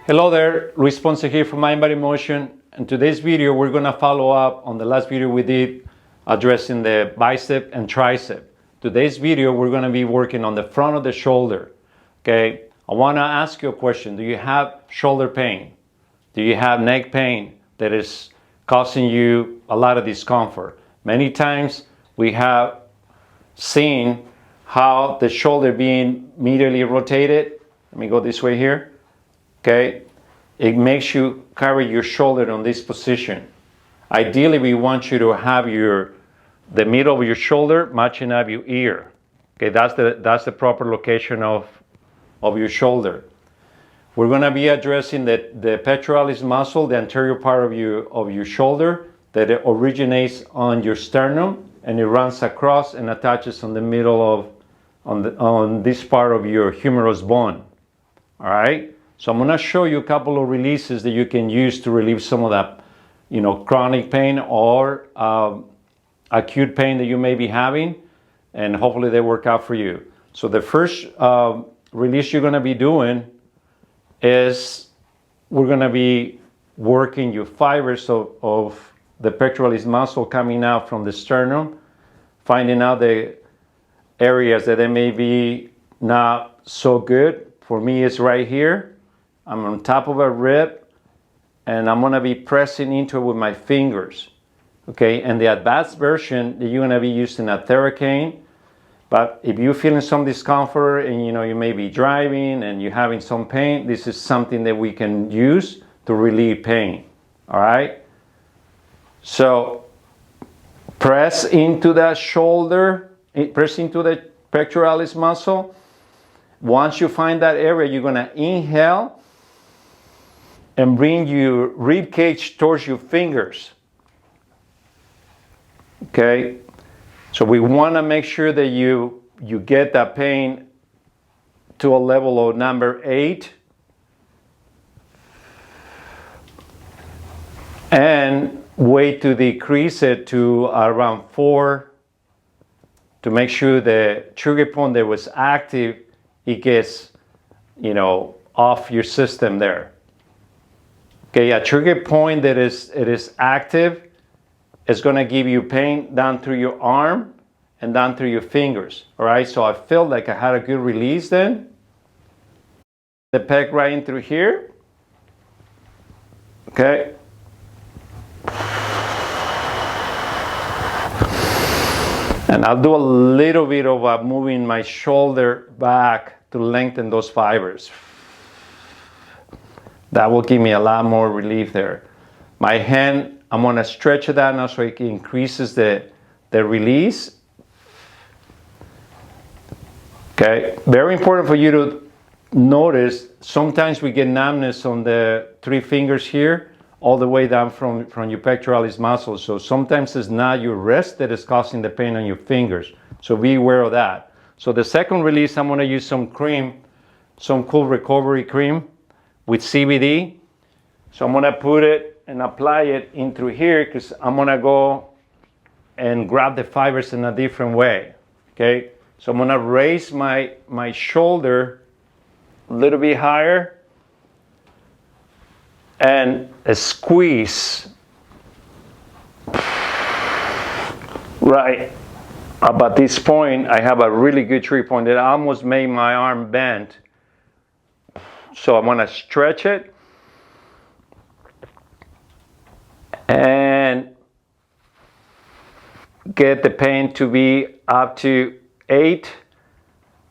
Hello there, Luis Ponce here from mindbodymotion. In today's video, we're going to follow up on the last video we did addressing the bicep and tricep. Today's video, we're going to be working on the front of the shoulder. Okay, I want to ask you a question. Do you have shoulder pain? Do you have neck pain that is causing you a lot of discomfort? Many times we have seen how the shoulder being medially rotated. Let me go this way here. Okay, it makes you carry your shoulder on this position. Ideally, we want you to have the middle of your shoulder matching up your ear. Okay, that's the proper location of your shoulder. We're going to be addressing the pectoralis muscle, the anterior part of your shoulder that originates on your sternum and it runs across and attaches on the middle on this part of your humerus bone. All right. So I'm going to show you a couple of releases that you can use to relieve some of that, chronic pain or acute pain that you may be having, and hopefully they work out for you. So the first release you're going to be doing is we're going to be working your fibers of the pectoralis muscle coming out from the sternum, finding out the areas that they may be not so good. For me, it's right here. I'm on top of a rib, and I'm going to be pressing into it with my fingers. Okay, and the advanced version, you're going to be using a Theracane. But if you're feeling some discomfort and you may be driving and you're having some pain, this is something that we can use to relieve pain. All right? So press into that shoulder, press into the pectoralis muscle. Once you find that area, you're going to inhale and bring your rib cage towards your fingers. Okay? So we want to make sure that you get that pain to a level of number 8. And wait to decrease it to around 4 to make sure the trigger point that was active, it gets, off your system there. Okay, a trigger point that is active is going to give you pain down through your arm and down through your fingers. All right, so I felt like I had a good release then. The pec right in through here. Okay. And I'll do a little bit of moving my shoulder back to lengthen those fibers. That will give me a lot more relief there. My hand, I'm going to stretch it out now so it increases the release. Okay, very important for you to notice, sometimes we get numbness on the 3 fingers here, all the way down from your pectoralis muscle. So sometimes it's not your wrist that is causing the pain on your fingers. So be aware of that. So the second release, I'm going to use some cream, some cool recovery cream with CBD. So I'm going to put it and apply it in through here because I'm going to go and grab the fibers in a different way. Okay, so I'm going to raise my shoulder a little bit higher and squeeze right about this point. I have a really good trigger point that almost made my arm bend. So I'm going to stretch it and get the pain to be up to 8.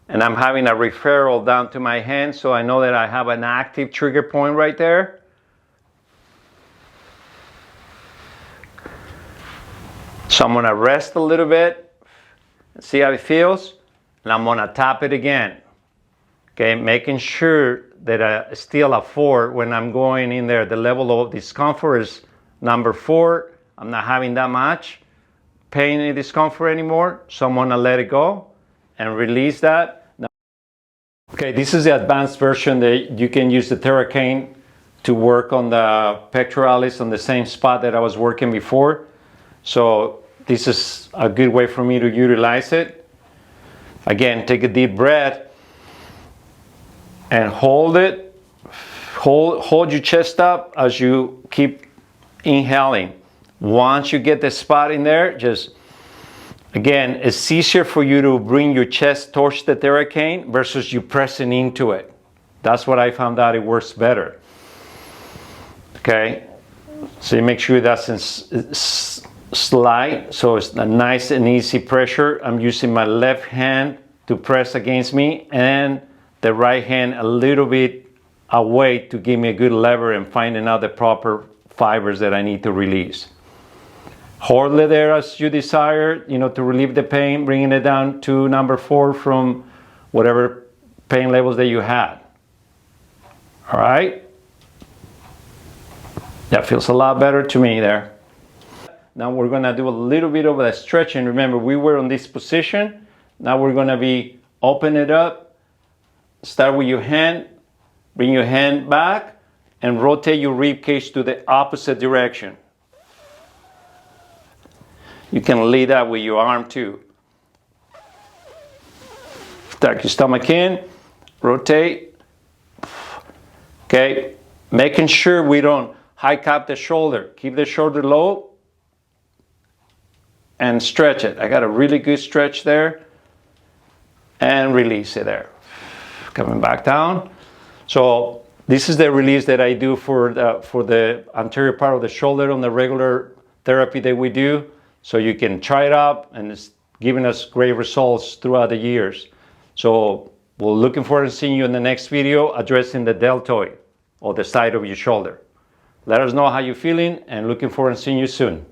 And I'm having a referral down to my hand, so I know that I have an active trigger point right there. So I'm going to rest a little bit and see how it feels. And I'm going to tap it again. Okay, making sure that I still at 4 when I'm going in there. The level of discomfort is number 4. I'm not having that much pain and discomfort anymore. So I'm going to let it go and release that. Now, okay, this is the advanced version that you can use the Theracane to work on the pectoralis on the same spot that I was working before. So this is a good way for me to utilize it. Again, take a deep breath and hold it. Hold your chest up as you keep inhaling. Once you get the spot in there, just, again, it's easier for you to bring your chest towards the theracane versus you pressing into it. That's what I found out, it works better. Okay, so you make sure that's slide, so it's a nice and easy pressure. I'm using my left hand to press against me and the right hand a little bit away to give me a good lever and finding out the proper fibers that I need to release. Hold it there as you desire, you know, to relieve the pain, bringing it down to number 4 from whatever pain levels that you had. All right? That feels a lot better to me there. Now we're gonna do a little bit of a stretching. Remember, we were on this position. Now we're gonna be open it up. Start with your hand, bring your hand back, and rotate your rib cage to the opposite direction. You can lead that with your arm too. Tuck your stomach in, rotate. Okay, making sure we don't high cap the shoulder. Keep the shoulder low and stretch it. I got a really good stretch there and release it there. Coming back down. So this is the release that I do for the anterior part of the shoulder on the regular therapy that we do. So you can try it out, and it's giving us great results throughout the years. So we're looking forward to seeing you in the next video addressing the deltoid or the side of your shoulder. Let us know how you're feeling, and looking forward to seeing you soon.